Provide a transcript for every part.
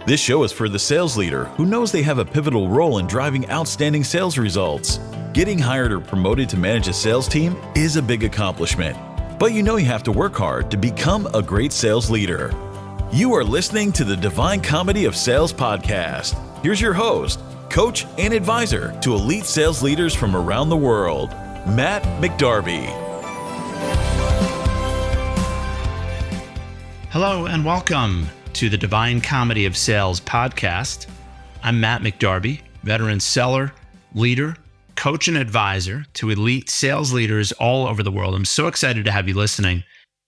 This show is for the sales leader who knows they have a pivotal role in driving outstanding sales results. Getting hired or promoted to manage a sales team is a big accomplishment, but you know you have to work hard to become a great sales leader. You are listening to the Divine Comedy of Sales podcast. Here's your host, coach, and advisor to elite sales leaders from around the world, Matt McDarby. Hello and welcome to the Divine Comedy of Sales podcast. I'm Matt McDarby, veteran seller, leader, coach, and advisor to elite sales leaders all over the world. I'm so excited to have you listening.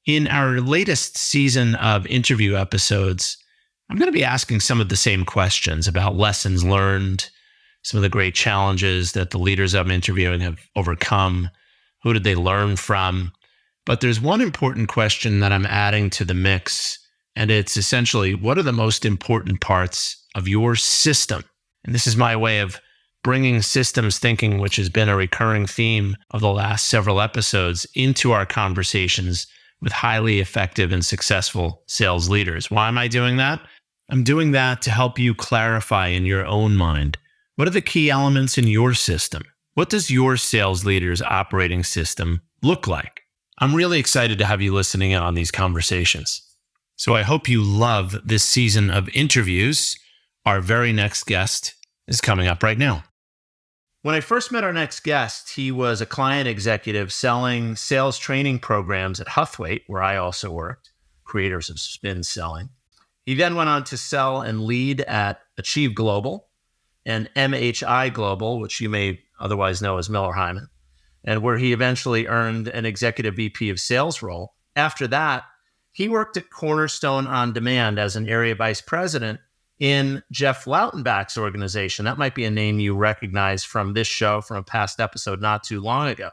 In our latest season of interview episodes, I'm going to be asking some of the same questions about lessons learned, some of the great challenges that the leaders I'm interviewing have overcome. Who did they learn from? But there's one important question that I'm adding to the mix, and it's essentially, what are the most important parts of your system? And this is my way of bringing systems thinking, which has been a recurring theme of the last several episodes, into our conversations with highly effective and successful sales leaders. Why am I doing that? I'm doing that to help you clarify in your own mind, what are the key elements in your system? What does your sales leader's operating system look like? I'm really excited to have you listening in on these conversations. So I hope you love this season of interviews. Our very next guest is coming up right now. When I first met our next guest, he was a client executive selling sales training programs at Huthwaite, where I also worked, creators of spin selling. He then went on to sell and lead at Achieve Global and MHI Global, which you may otherwise know as Miller Hyland, and where he eventually earned an executive VP of sales role. After that, he worked at Cornerstone On Demand as an area vice president in Jeff Lautenbach's organization. That might be a name you recognize from this show, from a past episode not too long ago.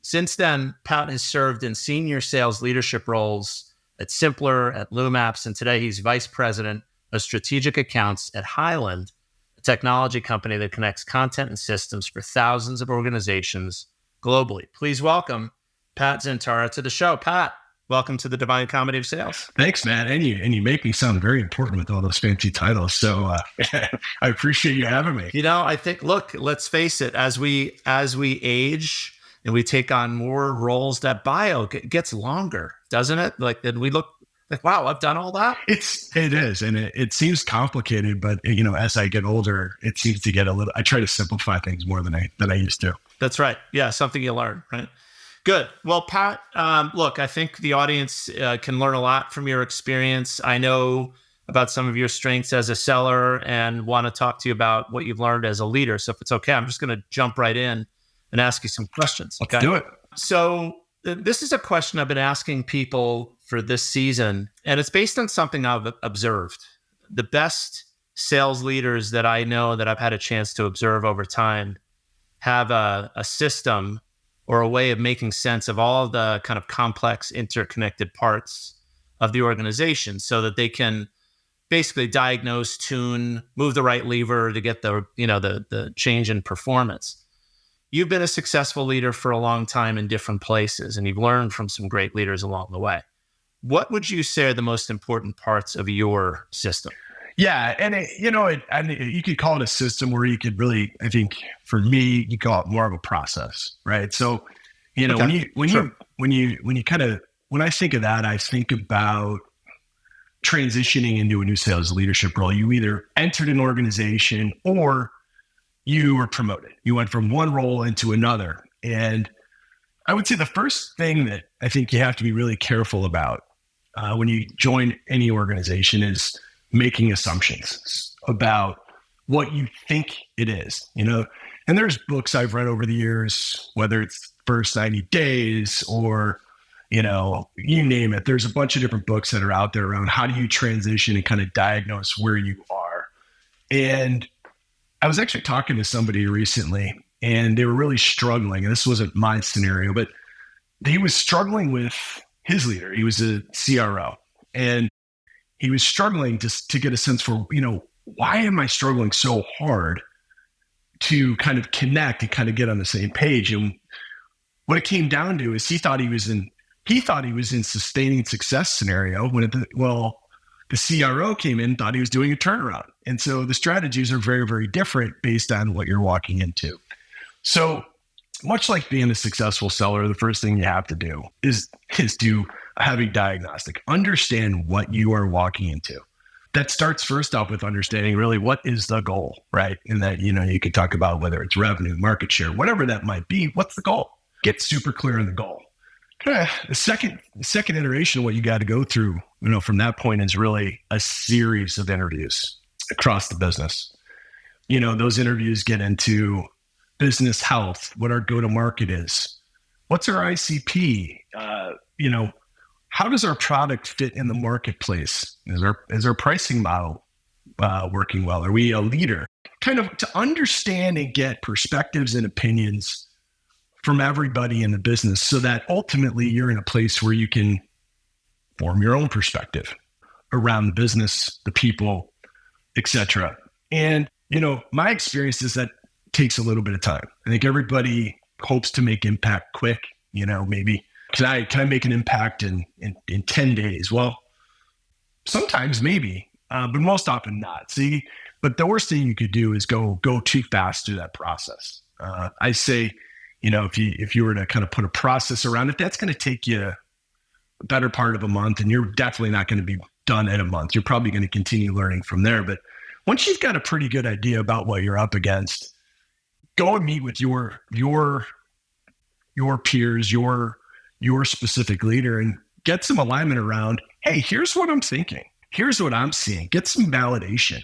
Since then, Pat has served in senior sales leadership roles at Simpler, at Lumaps, and today he's vice president of strategic accounts at Hyland, a technology company that connects content and systems for thousands of organizations globally. Please welcome Pat Zientara to the show. Pat, welcome to the Divine Comedy of Sales. Thanks, Matt. And you make me sound very important with all those fancy titles. So I appreciate you having me. You know, I think, look, let's face it, as we age and we take on more roles, that bio gets longer, doesn't it? Like, then we look like, wow, I've done all that. It is. And it seems complicated, but you know, as I get older, it seems to get I try to simplify things more than I used to. That's right. Yeah. Something you learn, right? Good. Well, Pat, look, I think the audience can learn a lot from your experience. I know about some of your strengths as a seller and want to talk to you about what you've learned as a leader. So if it's okay, I'm just going to jump right in and ask you some questions. Okay. Let's do it. So this is a question I've been asking people for this season, and it's based on something I've observed. The best sales leaders that I know that I've had a chance to observe over time have a system or a way of making sense of all of the kind of complex interconnected parts of the organization so that they can basically diagnose, tune, move the right lever to get the change in performance. You've been a successful leader for a long time in different places, and you've learned from some great leaders along the way. What would you say are the most important parts of your system? Yeah. And you could call it a system, where you could really, I think for me, you call it more of a process, right? So, you know, okay. when I think of that, I think about transitioning into a new sales leadership role. You either entered an organization or you were promoted. You went from one role into another. And I would say the first thing that I think you have to be really careful about when you join any organization is making assumptions about what you think it is, you know. And there's books I've read over the years, whether it's First 90 Days or, you know, you name it. There's a bunch of different books that are out there around how do you transition and kind of diagnose where you are. And I was actually talking to somebody recently, and they were really struggling. And this wasn't my scenario, but he was struggling with his leader. He was a CRO, and he was struggling to get a sense for, you know, why am I struggling so hard to kind of connect and kind of get on the same page? And what it came down to is he thought he was in sustaining success scenario when The CRO came in and thought he was doing a turnaround. And so the strategies are very, very different based on what you're walking into. So much like being a successful seller, the first thing you have to do is do a heavy diagnostic. Understand what you are walking into. That starts first off with understanding really what is the goal, right? And that, you could talk about whether it's revenue, market share, whatever that might be. What's the goal? Get super clear on the goal. The second iteration, what you got to go through, from that point is really a series of interviews across the business. Those interviews get into business health, what our go-to-market is, what's our ICP, how does our product fit in the marketplace? Is our pricing model working well? Are we a leader? Kind of to understand and get perspectives and opinions from everybody in the business so that ultimately you're in a place where you can form your own perspective around the business, the people, etc. And, my experience is that takes a little bit of time. I think everybody hopes to make impact quick, maybe can I make an impact in 10 days? Well, sometimes maybe, but most often not. But the worst thing you could do is go too fast through that process. I say, if you were to kind of put a process around it, that's going to take you a better part of a month, and you're definitely not going to be done in a month. You're probably going to continue learning from there. But once you've got a pretty good idea about what you're up against, go and meet with your peers, your specific leader, and get some alignment around, hey, here's what I'm thinking. Here's what I'm seeing. Get some validation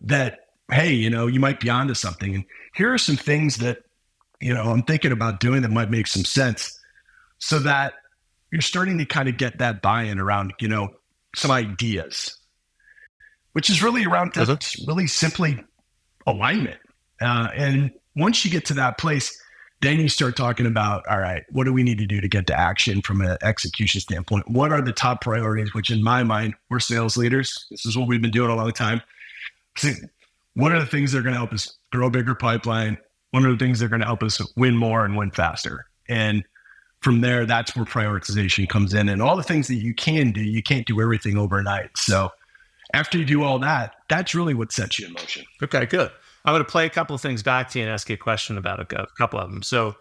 that, hey, you might be onto something. And here are some things that, I'm thinking about doing that might make some sense, so that you're starting to kind of get that buy-in around, some ideas, which is really around really simply alignment. And once you get to that place, then you start talking about, all right, what do we need to do to get to action from an execution standpoint? What are the top priorities, which in my mind, we're sales leaders. This is what we've been doing a long time. So what are the things that are going to help us grow a bigger pipeline? What are the things that are going to help us win more and win faster? And from there, that's where prioritization comes in. And all the things that you can do, you can't do everything overnight. So after you do all that, that's really what sets you in motion. Okay, good. I'm going to play a couple of things back to you and ask you a question about a couple of them. So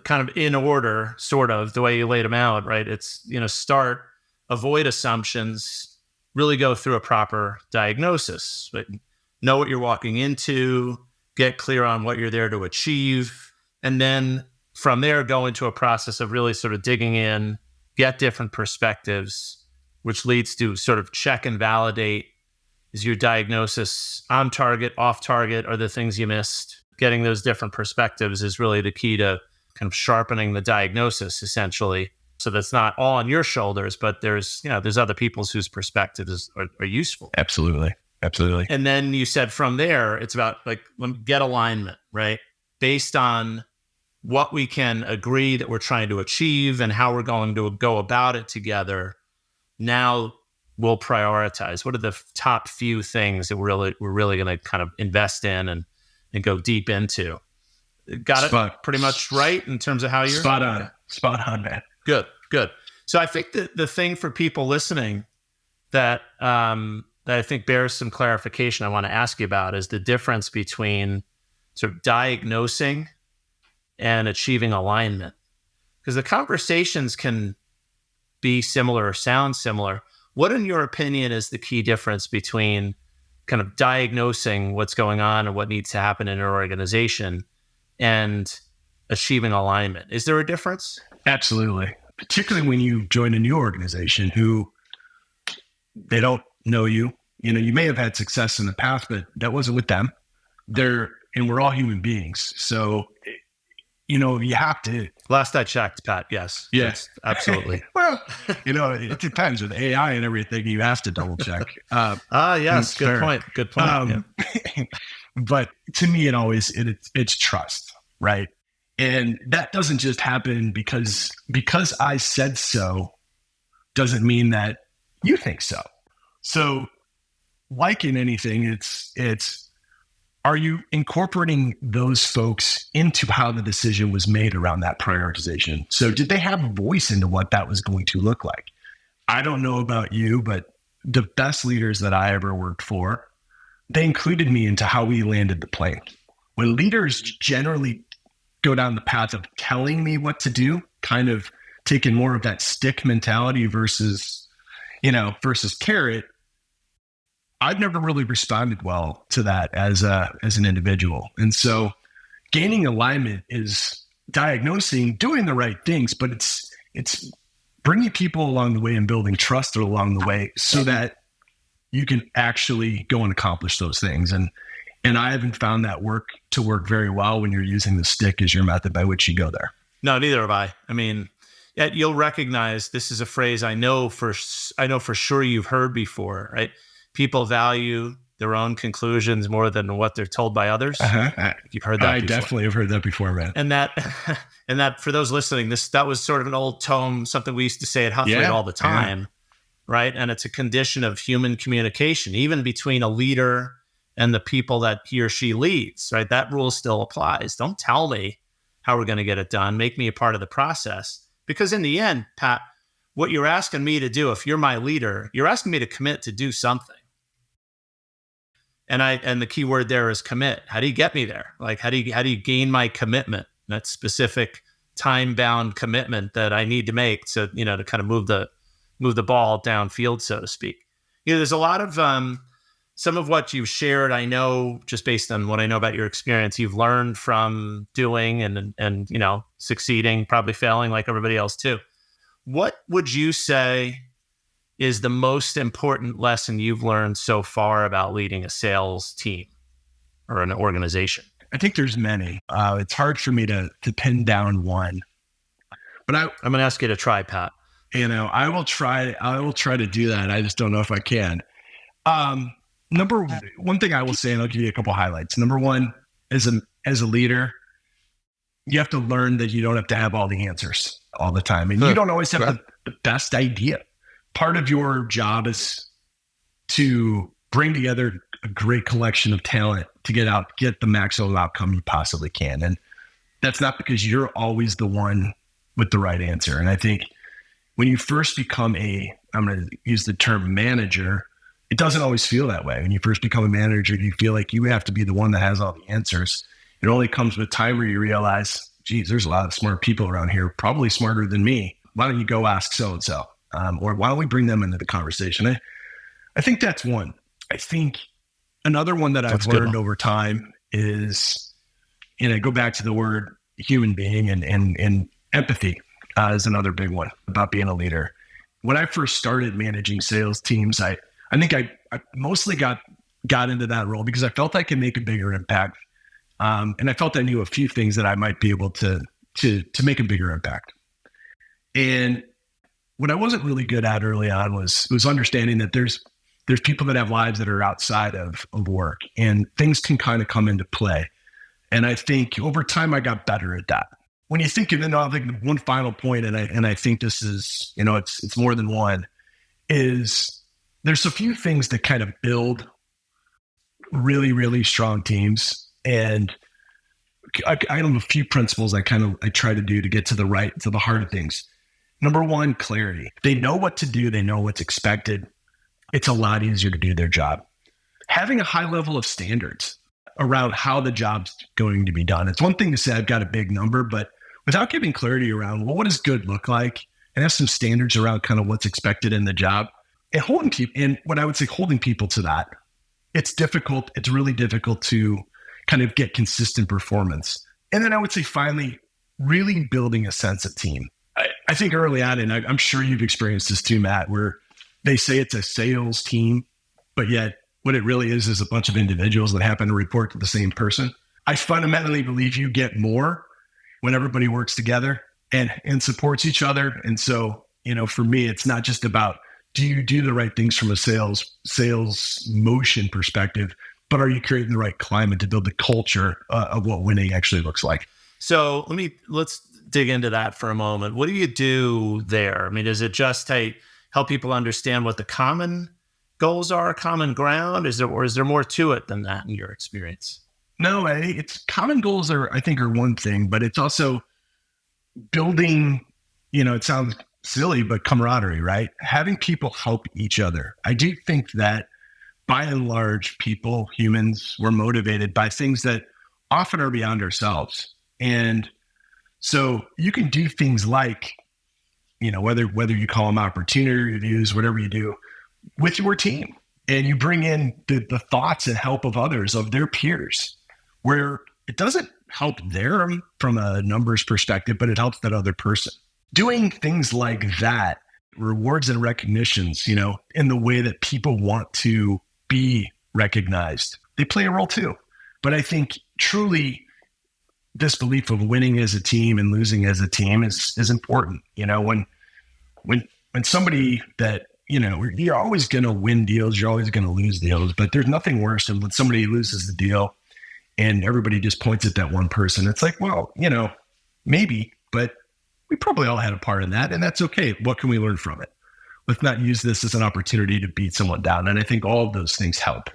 kind of in order, sort of the way you laid them out, right? It's, start, avoid assumptions, really go through a proper diagnosis, right? Know what you're walking into, get clear on what you're there to achieve. And then from there, go into a process of really sort of digging in, get different perspectives, which leads to sort of check and validate. Is your diagnosis on target, off target? Are the things you missed? Getting those different perspectives is really the key to kind of sharpening the diagnosis, essentially. So that's not all on your shoulders, but there's other people's whose perspectives are useful. Absolutely. And then you said from there, it's about get alignment, right? Based on what we can agree that we're trying to achieve and how we're going to go about it together. Now we'll prioritize. What are the top few things that we're really going to kind of invest in and go deep into? Got it pretty much right in terms of how you're... Spot on, man. Good. So I think that the thing for people listening that I think bears some clarification I want to ask you about is the difference between sort of diagnosing and achieving alignment. Because the conversations can be similar or sound similar. What, in your opinion, is the key difference between kind of diagnosing what's going on and what needs to happen in an organization and achieving alignment? Is there a difference? Absolutely. Particularly when you join a new organization who they don't know you. You may have had success in the past, but that wasn't with them. And we're all human beings. So, you have to. Last I checked, Pat, yes. Yes, absolutely. Well, it depends with AI and everything. You have to double check. Yes. Good point. Yeah. But to me, it's trust, right? And that doesn't just happen because I said so doesn't mean that you think so. So like in anything, it's are you incorporating those folks into how the decision was made around that prioritization? So did they have a voice into what that was going to look like? I don't know about you, but the best leaders that I ever worked for, they included me into how we landed the plane. When leaders generally go down the path of telling me what to do, kind of taking more of that stick mentality versus carrot, I've never really responded well to that as an individual. And so gaining alignment is diagnosing, doing the right things, but it's bringing people along the way and building trust along the way so that you can actually go and accomplish those things. And I haven't found that work very well when you're using the stick as your method by which you go there. No, neither have I. I mean, you'll recognize this is a phrase I know for sure you've heard before, right? People value their own conclusions more than what they're told by others. You've heard that I before. Definitely have heard that before, man. And that for those listening, that was sort of an old tome, something we used to say at Huffley all the time, right? And it's a condition of human communication, even between a leader and the people that he or she leads, right? That rule still applies. Don't tell me how we're going to get it done. Make me a part of the process. Because in the end, Pat, what you're asking me to do, if you're my leader, you're asking me to commit to do something. And the key word there is commit. How do you get me there? Like, how do you gain my commitment? That specific time-bound commitment that I need to make to kind of move the ball downfield, so to speak. There's a lot of some of what you've shared, I know, just based on what I know about your experience, you've learned from doing and succeeding, probably failing like everybody else too. What would you say is the most important lesson you've learned so far about leading a sales team or an organization? I think there's many. It's hard for me to pin down one, but I'm going to ask you to try, Pat. I will try to do that. I just don't know if I can. One thing I will say, and I'll give you a couple highlights. Number one, as a leader, you have to learn that you don't have to have all the answers all the time, and you don't always have the best idea. Part of your job is to bring together a great collection of talent to get the maximum outcome you possibly can. And that's not because you're always the one with the right answer. And I think when you first become I'm going to use the term manager, it doesn't always feel that way. When you first become a manager, you feel like you have to be the one that has all the answers. It only comes with time where you realize, geez, there's a lot of smart people around here, probably smarter than me. Why don't you go ask so-and-so? Or why don't we bring them into the conversation? I think that's one. I think another one that I've learned over time is, I go back to the word human being and empathy is another big one about being a leader. When I first started managing sales teams, I think I mostly got into that role because I felt I could make a bigger impact. And I felt I knew a few things that I might be able to make a bigger impact. And what I wasn't really good at early on was understanding that there's people that have lives that are outside of work, and things can kind of come into play. And I think over time I got better at that. When you think of it, I think one final point, and I think this is, it's more than one, is there's a few things that kind of build really, really strong teams. And I have a few principles I try to do to get to the heart of things. Number one, clarity. They know what to do. They know what's expected. It's a lot easier to do their job. Having a high level of standards around how the job's going to be done. It's one thing to say I've got a big number, but without giving clarity around, well, what does good look like? And have some standards around kind of what's expected in the job. And holding people to that, it's difficult. It's really difficult to kind of get consistent performance. And then I would say finally, really building a sense of team. I think early on, and I'm sure you've experienced this too, Matt, where they say it's a sales team, but yet what it really is a bunch of individuals that happen to report to the same person. I fundamentally believe you get more when everybody works together and supports each other. And so, for me, it's not just about, do you do the right things from a sales motion perspective, but are you creating the right climate to build the culture of what winning actually looks like? So let's dig into that for a moment. What do you do there? I mean, is it just help people understand what the common goals are, common ground? Is there more to it than that in your experience? No, it's common goals are one thing, but it's also building, it sounds silly, but camaraderie, right? Having people help each other. I do think that by and large, humans, we're motivated by things that often are beyond ourselves. And so you can do things like, whether you call them opportunity reviews, whatever you do with your team, and you bring in the thoughts and help of others, of their peers, where it doesn't help them from a numbers perspective, but it helps that other person. Doing things like that, rewards and recognitions, in the way that people want to be recognized, they play a role too. But I think truly this belief of winning as a team and losing as a team is important. When somebody that, you're always going to win deals, you're always going to lose deals, but there's nothing worse than when somebody loses the deal and everybody just points at that one person. It's like, well, maybe, but we probably all had a part in that, and that's okay. What can we learn from it? Let's not use this as an opportunity to beat someone down. And I think all of those things help.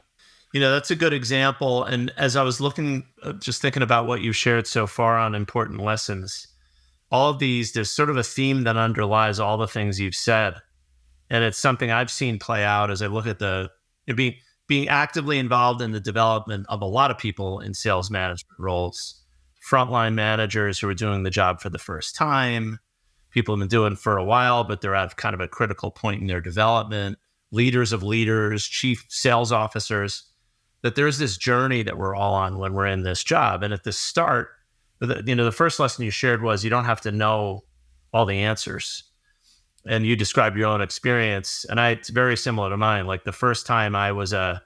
That's a good example. And as I was just thinking about what you've shared so far on important lessons, all of these, there's sort of a theme that underlies all the things you've said. And it's something I've seen play out as I look at being actively involved in the development of a lot of people in sales management roles, frontline managers who are doing the job for the first time, people have been doing it for a while, but they're at kind of a critical point in their development, leaders of leaders, chief sales officers, that there's this journey that we're all on when we're in this job. And at the start, the first lesson you shared was you don't have to know all the answers. And you described your own experience. And it's very similar to mine. Like the first time I was a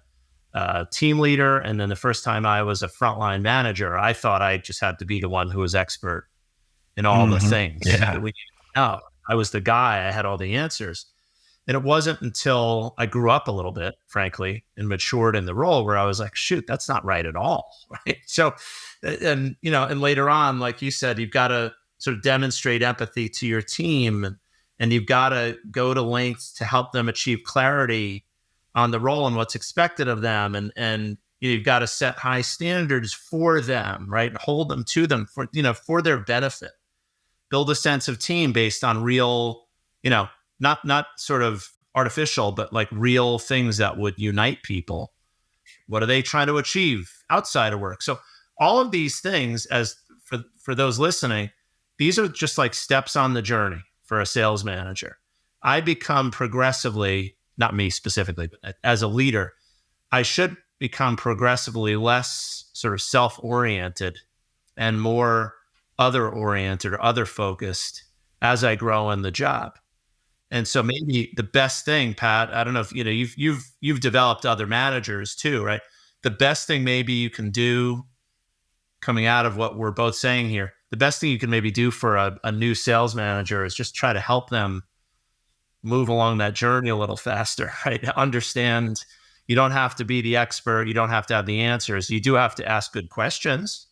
team leader, and then the first time I was a frontline manager, I thought I just had to be the one who was expert in all the things. Yeah. I was the guy, I had all the answers. And it wasn't until I grew up a little bit, frankly, and matured in the role where I was like, shoot, that's not right at all. Right. So, and later on, like you said, you've got to sort of demonstrate empathy to your team, and you've got to go to lengths to help them achieve clarity on the role and what's expected of them. And you've got to set high standards for them, right? Hold them to them for their benefit. Build a sense of team based on real, not sort of artificial, but like real things that would unite people. What are they trying to achieve outside of work? So all of these things, as for those listening, these are just like steps on the journey for a sales manager. I become progressively, not me specifically, but as a leader, I should become progressively less sort of self-oriented and more other-oriented or other-focused as I grow in the job. And so maybe the best thing, Pat, I don't know if you've developed other managers too, right? The best thing maybe you can do coming out of what we're both saying here, the best thing you can maybe do for a new sales manager is just try to help them move along that journey a little faster, right? Understand you don't have to be the expert. You don't have to have the answers. You do have to ask good questions.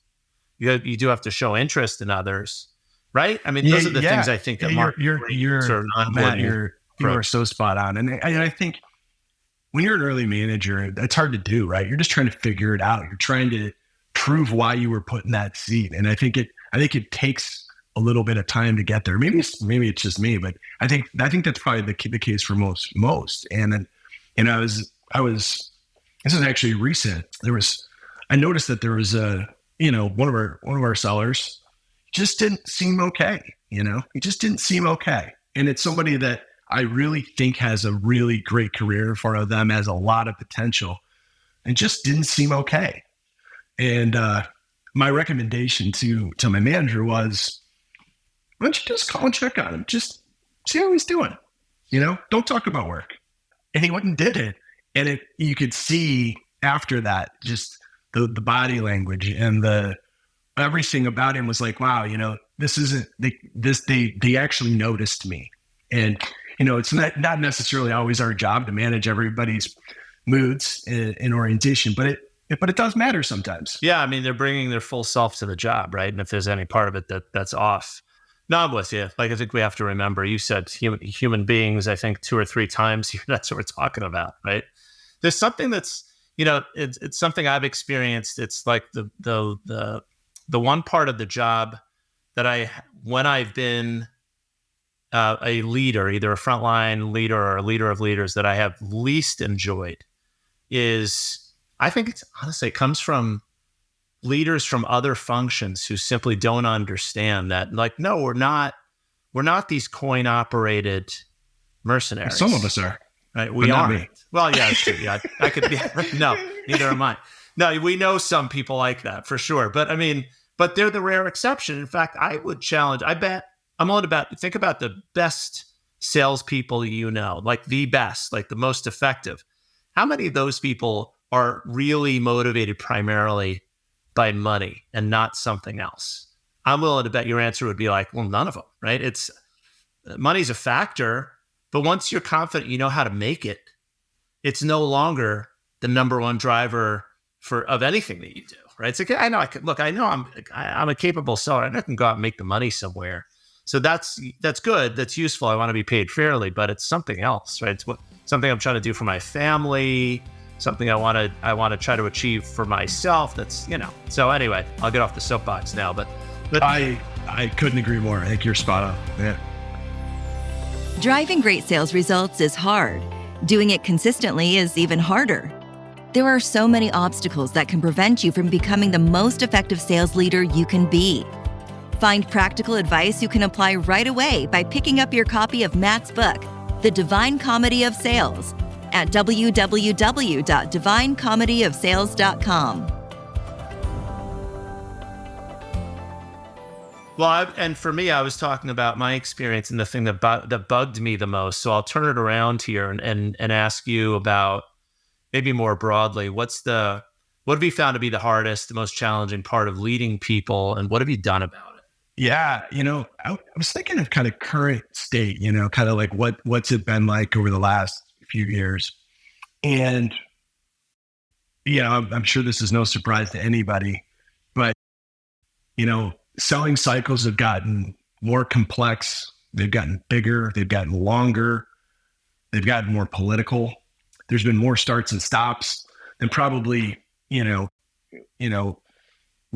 You do have to show interest in others, right? I mean, those are the things I think that you're sort of Matt, you are so spot on. And I think when you're an early manager, it's hard to do, right? You're just trying to figure it out. You're trying to prove why you were put in that seat. And I think it takes a little bit of time to get there. Maybe it's just me, but I think that's probably the case for most. And then, I was this is actually recent. I noticed that there was one of our sellers just didn't seem okay. He just didn't seem okay. And it's somebody that I really think has a really great career in front of them, has a lot of potential, and just didn't seem okay. And my recommendation to my manager was, why don't you just call and check on him? Just see how he's doing. Don't talk about work. And he went and did it. And you could see after that, just the body language and everything about him was like, wow, this isn't they actually noticed me. And, it's not necessarily always our job to manage everybody's moods and orientation, but it does matter sometimes. Yeah. I mean, they're bringing their full self to the job, right? And if there's any part of it that's off, no, I'm with you. Like, I think we have to remember, you said human beings, I think 2 or 3 times here. That's what we're talking about, right? There's something that's, it's something I've experienced. It's like the one part of the job that when I've been a leader, either a frontline leader or a leader of leaders that I have least enjoyed is, I think it's honestly, it comes from leaders from other functions who simply don't understand that, like, no, we're not these coin operated mercenaries. Some of us are, right? We not are. Me. Well, yeah, it's true. Yeah, I could be. No, neither am I. No, we know some people like that for sure. But I mean, but they're the rare exception. In fact, I would challenge, I bet I'm all about, think about the best salespeople you know, like the best, like the most effective. How many of those people are really motivated primarily by money and not something else? I'm willing to bet your answer would be like, well, none of them, right? It's money's a factor, but once you're confident you know how to make it, it's no longer the number one driver of anything that you do, right? It's like, I know I'm a capable seller and I can go out and make the money somewhere. So that's good. That's useful. I want to be paid fairly, but it's something else, right? It's something I'm trying to do for my family, something I want to try to achieve for myself. That's, so anyway, I'll get off the soapbox now, but I couldn't agree more. I think you're spot on. Yeah. Driving great sales results is hard. Doing it consistently is even harder. There are so many obstacles that can prevent you from becoming the most effective sales leader you can be. Find practical advice you can apply right away by picking up your copy of Matt's book, The Divine Comedy of Sales, at www.divinecomedyofsales.com. Well, and for me, I was talking about my experience and the thing that bugged me the most. So I'll turn it around here and ask you about, maybe more broadly, what have you found to be the hardest, the most challenging part of leading people, and what have you done about it? Yeah, I was thinking of kind of current state, kind of like what's it been like over the last few years. And, I'm sure this is no surprise to anybody, but, selling cycles have gotten more complex. They've gotten bigger. They've gotten longer. They've gotten more political. There's been more starts and stops than probably, we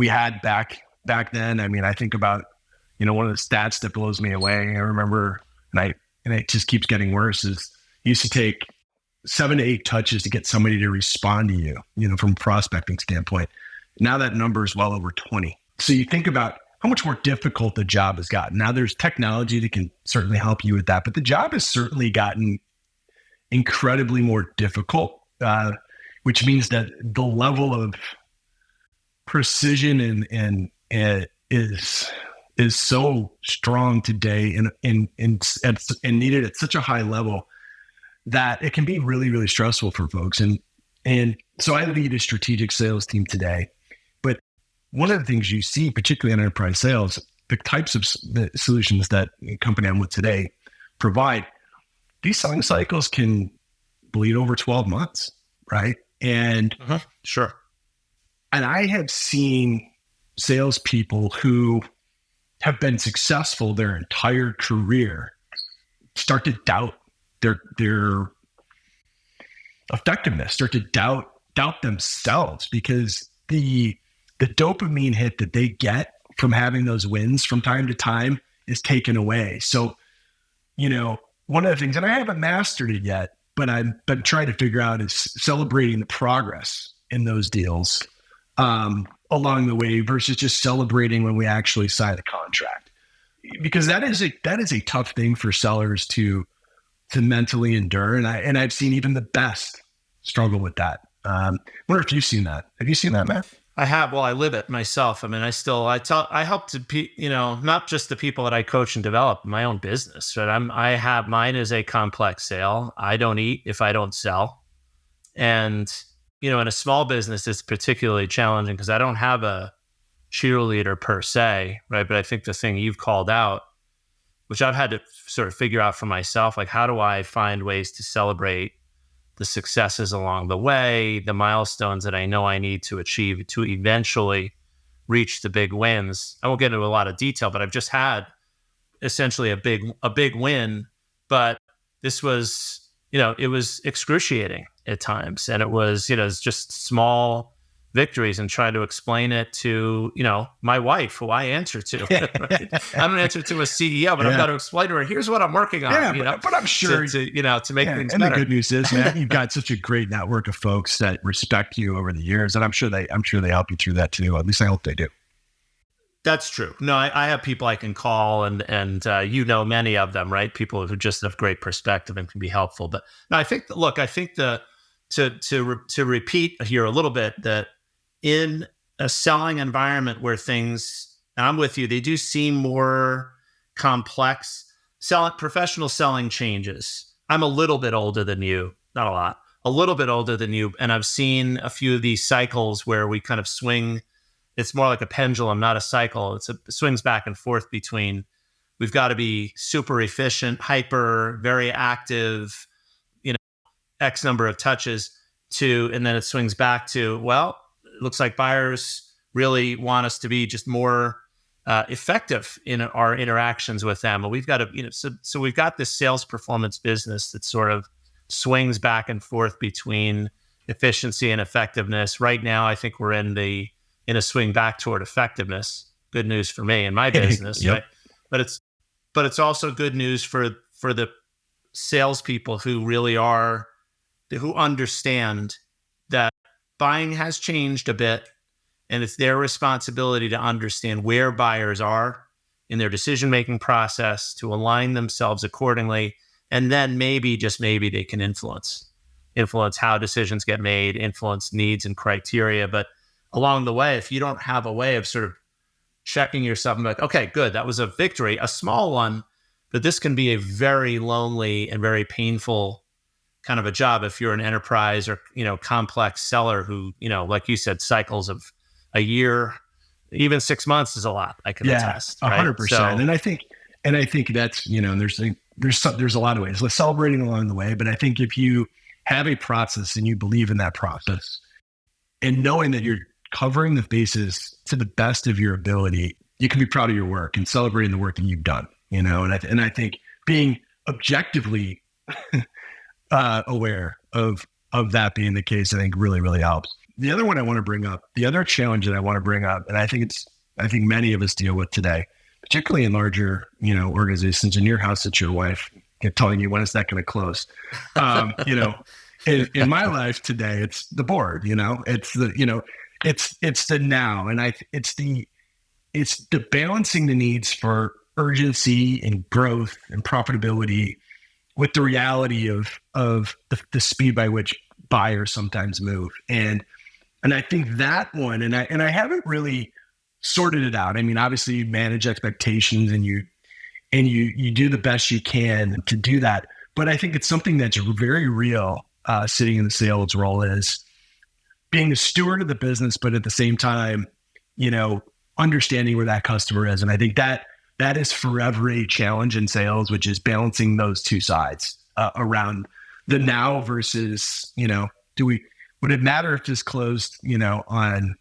had back then. I mean, I think about, one of the stats that blows me away. I remember, and it just keeps getting worse, is it used to take 7 to 8 touches to get somebody to respond to you, from a prospecting standpoint. Now that number is well over 20. So you think about how much more difficult the job has gotten. Now there's technology that can certainly help you with that, but the job has certainly gotten incredibly more difficult, which means that the level of precision and is so strong today and needed at such a high level that it can be really, really stressful for folks. And so I lead a strategic sales team today, but one of the things you see, particularly in enterprise sales, the types of the solutions that the company I'm with today provide, these selling cycles can bleed over 12 months, right? And Sure. And I have seen salespeople who have been successful their entire career start to doubt their effectiveness, start to doubt themselves, because the dopamine hit that they get from having those wins from time to time is taken away. So, one of the things, and I haven't mastered it yet, but I've been trying to figure out, is celebrating the progress in those deals along the way versus just celebrating when we actually sign a contract, because that is a tough thing for sellers to mentally endure. And I've seen even the best struggle with that. I wonder if you've seen that. Have you seen that, Matt? I have. Well, I live it myself. I mean, I help to, not just the people that I coach and develop, my own business, right? Mine is a complex sale. I don't eat if I don't sell. And, in a small business, it's particularly challenging because I don't have a cheerleader per se, right? But I think the thing you've called out, which I've had to sort of figure out for myself, like, how do I find ways to celebrate the successes along the way, the milestones that I know I need to achieve to eventually reach the big wins. I won't get into a lot of detail, but I've just had essentially a big win, but this was, it was excruciating at times. And it was, it's just small victories and try to explain it to, my wife, who I answer to. Right? I don't answer to a CEO, but I've got to explain to her, here's what I'm working on. But I'm sure to make things and better. The good news is, man, you've got such a great network of folks that respect you over the years, and I'm sure they help you through that too. At least I hope they do. That's true. No, I have people I can call, and many of them, right? People who just have great perspective and can be helpful. But no, I think to repeat here a little bit, that in a selling environment where things, and I'm with you, they do seem more complex. Professional selling changes. I'm a little bit older than you, not a lot, a little bit older than you, and I've seen a few of these cycles where we kind of swing. It's more like a pendulum, not a cycle. It swings back and forth between, we've got to be super efficient, hyper, very active, X number of touches, and then it swings back to, well, it looks like buyers really want us to be just more effective in our interactions with them. And we've got to, so we've got this sales performance business that sort of swings back and forth between efficiency and effectiveness. Right now, I think we're in a swing back toward effectiveness. Good news for me and my business, Yep. Right? But it's also good news for the salespeople who really who understand that buying has changed a bit, and it's their responsibility to understand where buyers are in their decision-making process, to align themselves accordingly, and then maybe, just maybe, they can influence how decisions get made, influence needs and criteria. But along the way, if you don't have a way of sort of checking yourself and be like, okay, good, that was a victory, a small one, but this can be a very lonely and very painful kind of a job if you're an enterprise or, complex seller who, like you said, cycles of a year, even 6 months is a lot. I can attest. 100%. So, and I think that's, there's a lot of ways. Let's celebrating along the way. But I think if you have a process and you believe in that process, and knowing that you're covering the bases to the best of your ability, you can be proud of your work and celebrating the work that you've done, and I think being objectively aware of that being the case, I think really, really helps. The other one I want to bring up, the other challenge that I want to bring up, and I think many of us deal with today, particularly in larger, organizations. In your house, it's your wife telling you when is that going to close. In my life today, it's the board. It's the now, and it's the balancing the needs for urgency and growth and profitability with the reality of the speed by which buyers sometimes move. And I think that one, and I haven't really sorted it out. I mean, obviously you manage expectations and you do the best you can to do that. But I think it's something that's very real, sitting in the sales role, is being the steward of the business, but at the same time, understanding where that customer is. And I think that is forever a challenge in sales, which is balancing those two sides around the now versus, would it matter if this closed, on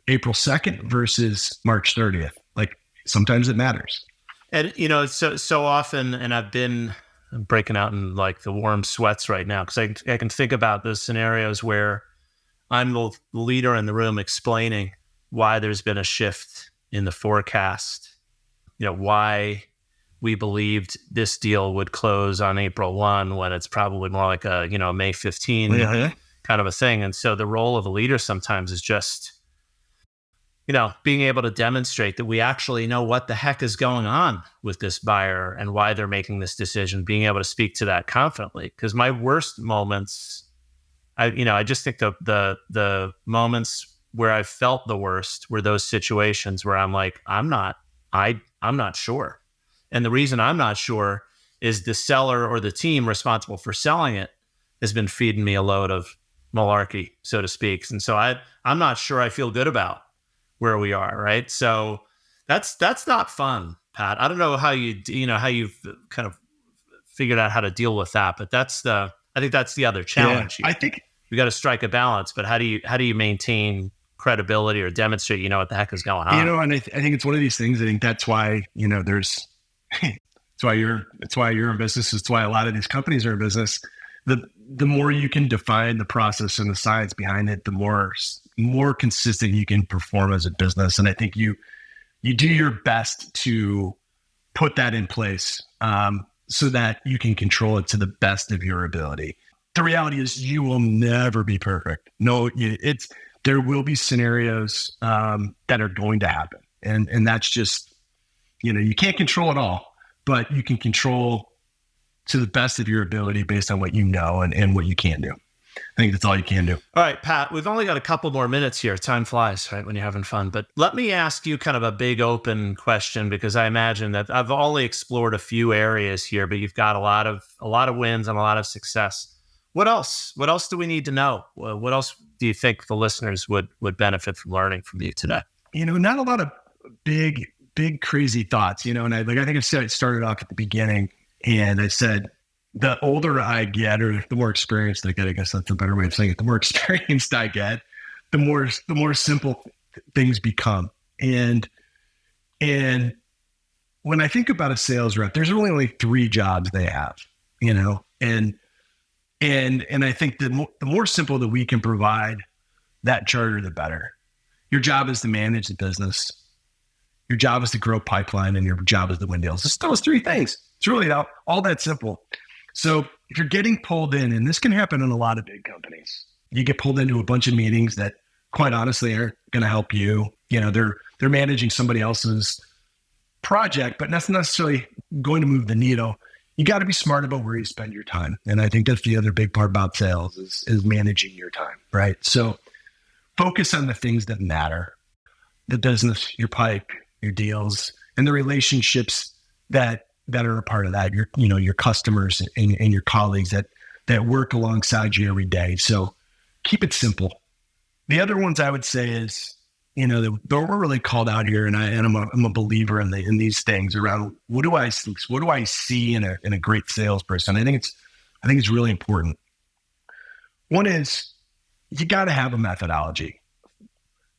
April 2nd versus March 30th? Like, sometimes it matters. And, so often, and I'm breaking out in like the warm sweats right now, because I can think about those scenarios where I'm the leader in the room explaining why there's been a shift in the forecast, why we believed this deal would close on April 1 when it's probably more like a, May 15 kind of a thing. And so the role of a leader sometimes is just, being able to demonstrate that we actually know what the heck is going on with this buyer and why they're making this decision, being able to speak to that confidently. Because my worst moments, I just think the moments where I felt the worst were those situations where I'm like, I'm not sure. And the reason I'm not sure is the seller or the team responsible for selling it has been feeding me a load of malarkey, so to speak. And so I'm not sure I feel good about where we are, right? So that's not fun, Pat. I don't know how you've kind of figured out how to deal with that, but I think that's the other challenge. Yeah, I think we got to strike a balance, but how do you maintain credibility or demonstrate, what the heck is going on? And I think it's one of these things. I think that's why, it's why you're in business. It's why a lot of these companies are in business. the more you can define the process and the science behind it, the more consistent you can perform as a business. And I think you do your best to put that in place so that you can control it to the best of your ability. The reality is you will never be perfect. No, there will be scenarios that are going to happen. And that's just, you can't control it all, but you can control to the best of your ability based on what you know and what you can do. I think that's all you can do. All right, Pat, we've only got a couple more minutes here. Time flies, right, when you're having fun. But let me ask you kind of a big open question, because I imagine that I've only explored a few areas here, but you've got a lot of wins and a lot of success. What else? What else do we need to know? What else do you think the listeners would benefit from learning from you today? Not a lot of big, crazy thoughts, and I think I started off at the beginning and I said, the older I get, or the more experienced I get, I guess that's a better way of saying it. The more experienced I get, the more simple things become. And when I think about a sales rep, there's really only 3 jobs they have, and I think the more simple that we can provide that charter, the better. Your job is to manage the business. Your job is to grow pipeline, and your job is to win deals. It's those 3 things. It's really all that simple. So if you're getting pulled in, and this can happen in a lot of big companies, you get pulled into a bunch of meetings that quite honestly aren't going to help you. They're managing somebody else's project, but that's not necessarily going to move the needle. You got to be smart about where you spend your time. And I think that's the other big part about sales is managing your time, right? So focus on the things that matter, the business, your pipe, your deals, and the relationships that are a part of that, your customers and your colleagues that work alongside you every day. So keep it simple. The other ones I would say is, that we're really called out here, and I'm a believer in these things around what do I see in a great salesperson. I think it's really important. One is you got to have a methodology.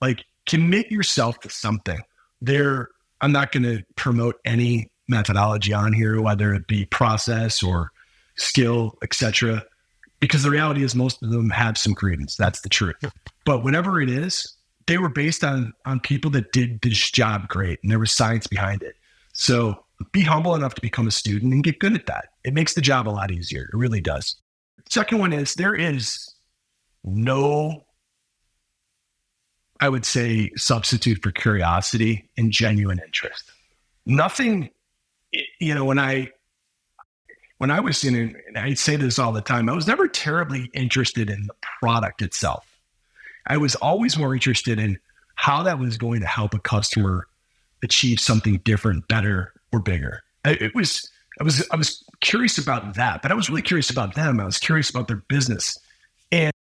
Like, commit yourself to something. I'm not going to promote any methodology on here, whether it be process or skill, etc., because the reality is most of them have some credence. That's the truth. But whatever it is, they were based on people that did this job great, and there was science behind it. So be humble enough to become a student and get good at that. It makes the job a lot easier. It really does. Second one is there is no, I would say, substitute for curiosity and genuine interest. Nothing. When I was and I say this all the time, I was never terribly interested in the product itself. I was always more interested in how that was going to help a customer achieve something different, better, or bigger. I was curious about that, but I was really curious about them. I was curious about their business. And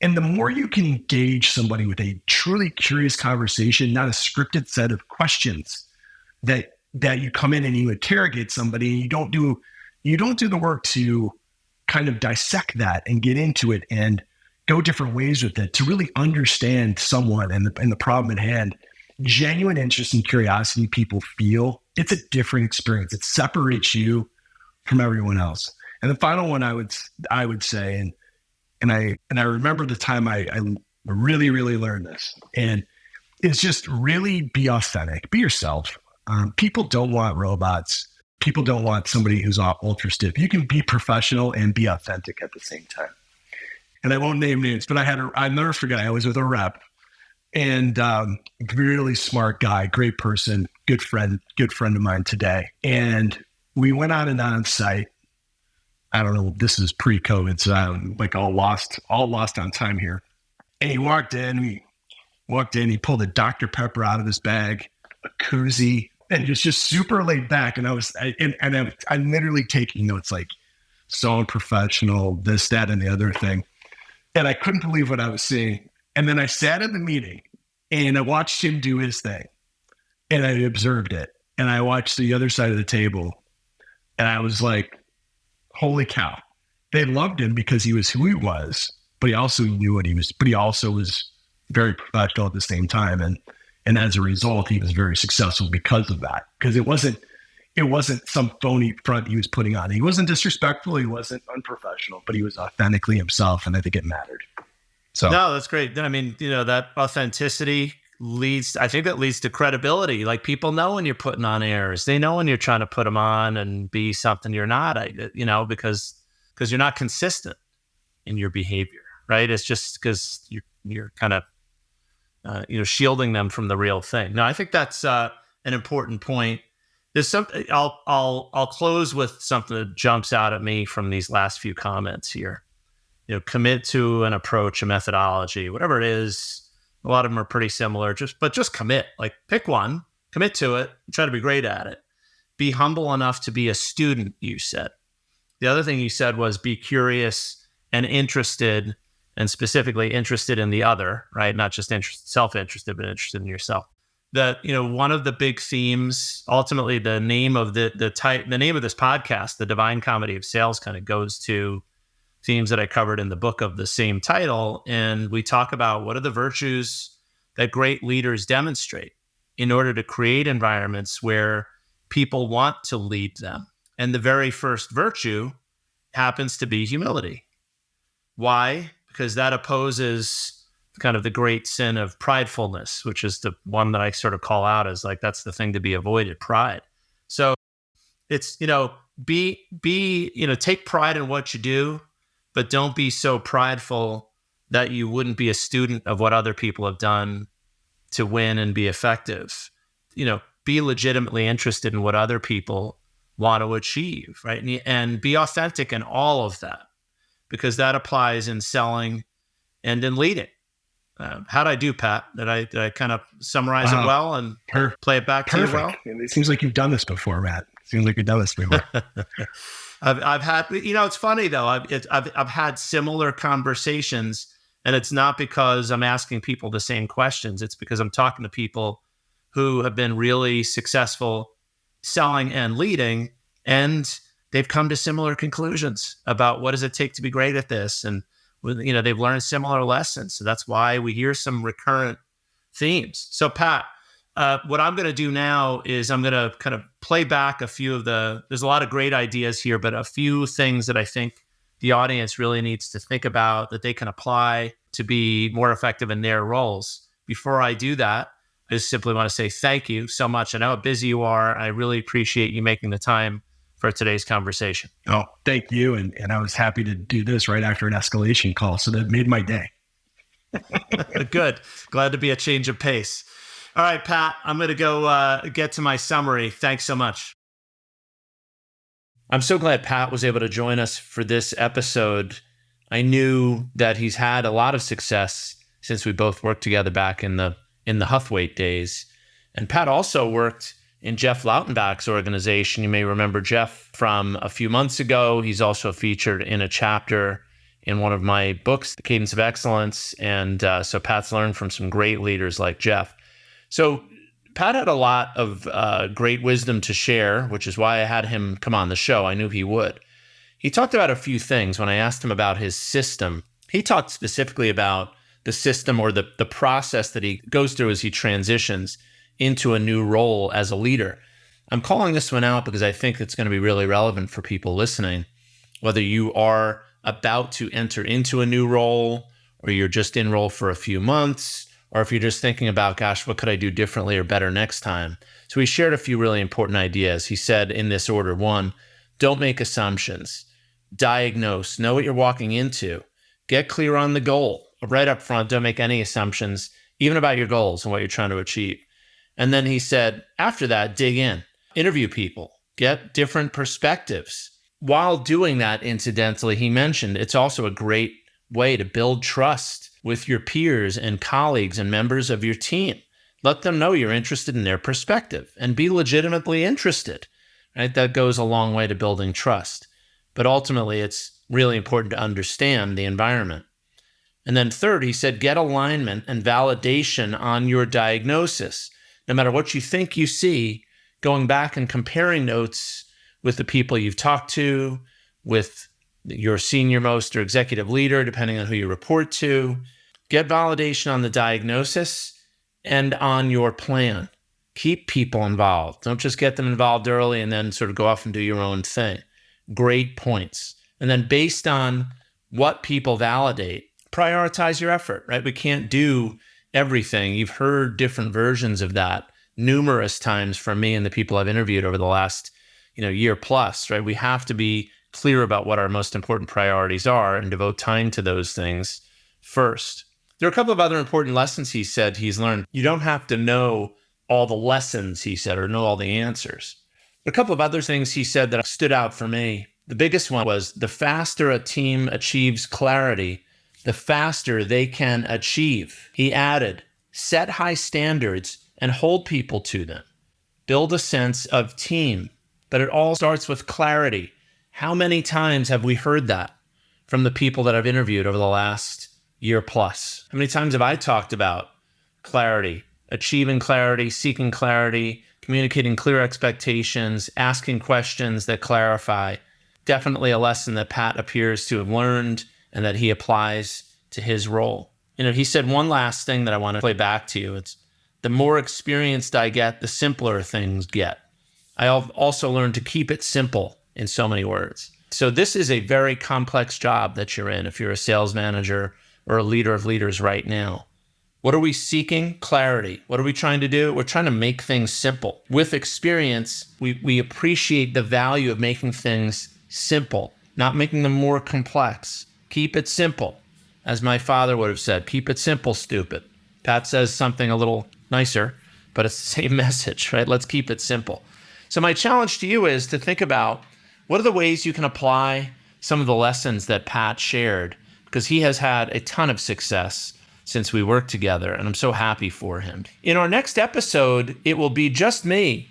the more you can engage somebody with a truly curious conversation, not a scripted set of questions that you come in and you interrogate somebody, and you don't do the work to kind of dissect that and get into it and go different ways with it to really understand someone and the problem at hand. Genuine interest and curiosity people feel, it's a different experience. It separates you from everyone else. And the final one I would say, and I remember the time I really, really learned this, and it's just really be authentic, be yourself. People don't want robots. People don't want somebody who's ultra stiff. You can be professional and be authentic at the same time. And I won't name names, but I'll never forget, I was with a rep, and really smart guy, great person, good friend of mine today. And we went out and on site. I don't know, this is pre-COVID, so I'm like all lost on time here. And he walked in, he pulled a Dr. Pepper out of his bag, a koozie, and just super laid back. And I'm literally taking notes, like so unprofessional, this, that, and the other thing. And I couldn't believe what I was seeing. And then I sat in the meeting and I watched him do his thing, and I observed it. And I watched the other side of the table, and I was like, holy cow. They loved him because he was who he was, but he also knew what he was, but he also was very professional at the same time. And as a result, he was very successful because of that. Because it it wasn't some phony front he was putting on. He wasn't disrespectful. He wasn't unprofessional, but he was authentically himself. And I think it mattered. So no, that's great. I mean, that authenticity I think that leads to credibility. Like, people know when you're putting on airs. They know when you're trying to put them on and be something you're not, because you're not consistent in your behavior, right? It's just because you're kind of, shielding them from the real thing. No, I think that's an important point. There's something I'll close with something that jumps out at me from these last few comments here. Commit to an approach, a methodology, whatever it is. A lot of them are pretty similar. Just commit. Like, pick one, commit to it, try to be great at it. Be humble enough to be a student, you said. The other thing you said was be curious and interested, and specifically interested in the other, right? Not just self-interested, but interested in yourself. That, one of the big themes, ultimately the name of the name of this podcast, The Divine Comedy of Sales, kind of goes to themes that I covered in the book of the same title. And we talk about what are the virtues that great leaders demonstrate in order to create environments where people want to lead them. And the very first virtue happens to be humility. Why? Because that opposes kind of the great sin of pridefulness, which is the one that I sort of call out as like, that's the thing to be avoided, pride. So it's, take pride in what you do, but don't be so prideful that you wouldn't be a student of what other people have done to win and be effective. Be legitimately interested in what other people want to achieve, right? And be authentic in all of that, because that applies in selling and in leading. How'd I do, Pat? Did I kind of summarize it well and play it back to you well? It seems like you've done this before, Matt. It seems like you've done this before. I've had, it's funny though. I've had similar conversations, and it's not because I'm asking people the same questions. It's because I'm talking to people who have been really successful selling and leading, and they've come to similar conclusions about what does it take to be great at this. And, they've learned similar lessons. So that's why we hear some recurrent themes. So Pat, what I'm going to do now is I'm going to kind of play back a few of there's a lot of great ideas here, but a few things that I think the audience really needs to think about that they can apply to be more effective in their roles. Before I do that, I just simply want to say thank you so much. I know how busy you are. I really appreciate you making the time for today's conversation. Oh, thank you. And I was happy to do this right after an escalation call. So that made my day. Good. Glad to be a change of pace. All right, Pat, I'm going to go get to my summary. Thanks so much. I'm so glad Pat was able to join us for this episode. I knew that he's had a lot of success since we both worked together back in the Huthwaite days. And Pat also worked in Jeff Lautenbach's organization. You may remember Jeff from a few months ago. He's also featured in a chapter in one of my books, The Cadence of Excellence. And so Pat's learned from some great leaders like Jeff. So Pat had a lot of great wisdom to share, which is why I had him come on the show. I knew he would. He talked about a few things when I asked him about his system. He talked specifically about the system or the process that he goes through as he transitions into a new role as a leader. I'm calling this one out because I think it's going to be really relevant for people listening, whether you are about to enter into a new role or you're just in role for a few months, or if you're just thinking about, gosh, what could I do differently or better next time? So he shared a few really important ideas. He said in this order: 1, don't make assumptions. Diagnose, know what you're walking into. Get clear on the goal. Right up front, don't make any assumptions, even about your goals and what you're trying to achieve. And then he said, after that, dig in. Interview people. Get different perspectives. While doing that, incidentally, he mentioned it's also a great way to build trust with your peers and colleagues and members of your team. Let them know you're interested in their perspective and be legitimately interested, right? That goes a long way to building trust. But ultimately, it's really important to understand the environment. And then third, he said, get alignment and validation on your diagnosis. No matter what you think you see, going back and comparing notes with the people you've talked to, with your senior most or executive leader, depending on who you report to. Get validation on the diagnosis and on your plan. Keep people involved. Don't just get them involved early and then sort of go off and do your own thing. Great points. And then based on what people validate, prioritize your effort, right? We can't do everything. You've heard different versions of that numerous times from me and the people I've interviewed over the last, year plus, right? We have to be clear about what our most important priorities are and devote time to those things first. There are a couple of other important lessons he said he's learned. You don't have to know all the lessons, he said, or know all the answers. A couple of other things he said that stood out for me. The biggest one was the faster a team achieves clarity, the faster they can achieve. He added, set high standards and hold people to them. Build a sense of team, but it all starts with clarity. How many times have we heard that from the people that I've interviewed over the last year plus? How many times have I talked about clarity, achieving clarity, seeking clarity, communicating clear expectations, asking questions that clarify? Definitely a lesson that Pat appears to have learned and that he applies to his role. He said one last thing that I want to play back to you. It's the more experienced I get, the simpler things get. I've also learned to keep it simple in so many words. So this is a very complex job that you're in if you're a sales manager or a leader of leaders right now. What are we seeking? Clarity. What are we trying to do? We're trying to make things simple. With experience, we appreciate the value of making things simple, not making them more complex. Keep it simple. As my father would have said, keep it simple, stupid. Pat says something a little nicer, but it's the same message, right? Let's keep it simple. So my challenge to you is to think about what are the ways you can apply some of the lessons that Pat shared, because he has had a ton of success since we worked together, and I'm so happy for him. In our next episode, it will be just me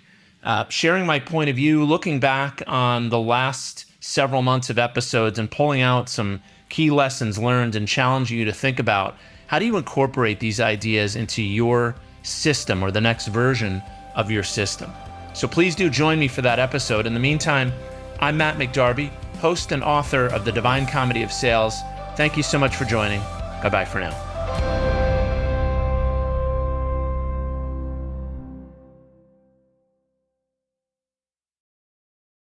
sharing my point of view, looking back on the last several months of episodes and pulling out some key lessons learned and challenging you to think about how do you incorporate these ideas into your system or the next version of your system. So please do join me for that episode. In the meantime, I'm Matt McDarby, host and author of The Divine Comedy of Sales. Thank you so much for joining. Bye-bye for now.